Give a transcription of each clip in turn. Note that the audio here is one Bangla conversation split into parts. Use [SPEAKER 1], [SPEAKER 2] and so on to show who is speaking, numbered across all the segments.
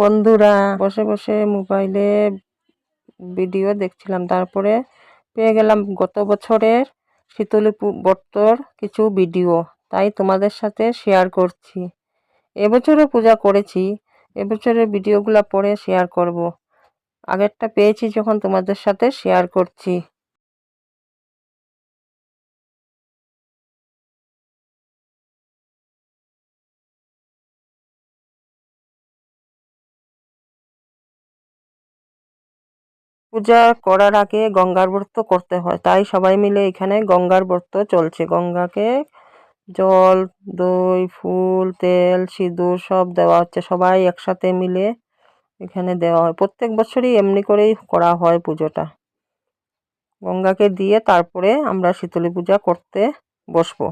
[SPEAKER 1] বন্ধুরা, বসে বসে মোবাইলে ভিডিও দেখছিলাম, তারপরে পেয়ে গেলাম গত বছরের শীতলী ব্রতর কিছু ভিডিও, তাই তোমাদের সাথে শেয়ার করছি। এবছরও পূজা করেছি, এবছরের ভিডিওগুলো পরে শেয়ার করব। আগেরটা পেয়েছি যখন তোমাদের সাথে শেয়ার করছি। পূজা করার আগে গঙ্গার ব্রত করতে হয়, তাই সবাই মিলে এখানে গঙ্গার ব্রত চলছে। গঙ্গাকে জল, দই, ফুল, তেল, সিঁদুর সব দেওয়া হচ্ছে, সবাই একসাথে মিলে এখানে দেওয়া হয়। প্রত্যেক বছরই এমনি করেই করা হয় পুজোটা। গঙ্গাকে দিয়ে তারপরে আমরা শীতলী পূজা করতে বসবো।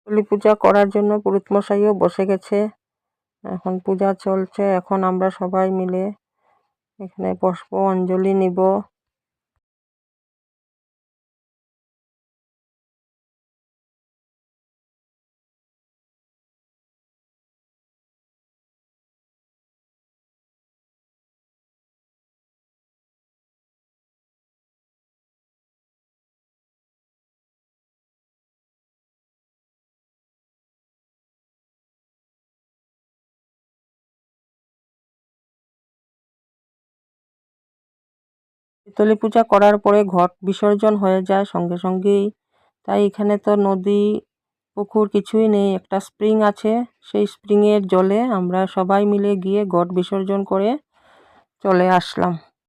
[SPEAKER 1] শীতলী পূজা করার জন্য পুরোহিত মশাইও বসে গেছে, এখন পূজা চলছে। এখন আমরা সবাই মিলে এখানে বসবো, অঞ্জলি নিব। শীতলী পূজা করার পরে ঘট বিসর্জন হয়ে যায় সঙ্গে সঙ্গেই, তাই এখানে তো নদী পুকুর কিছুই নেই, একটা স্প্রিং আছে। সেই স্প্রিংয়ের জলে আমরা সবাই মিলে গিয়ে ঘট বিসর্জন করে চলে আসলাম।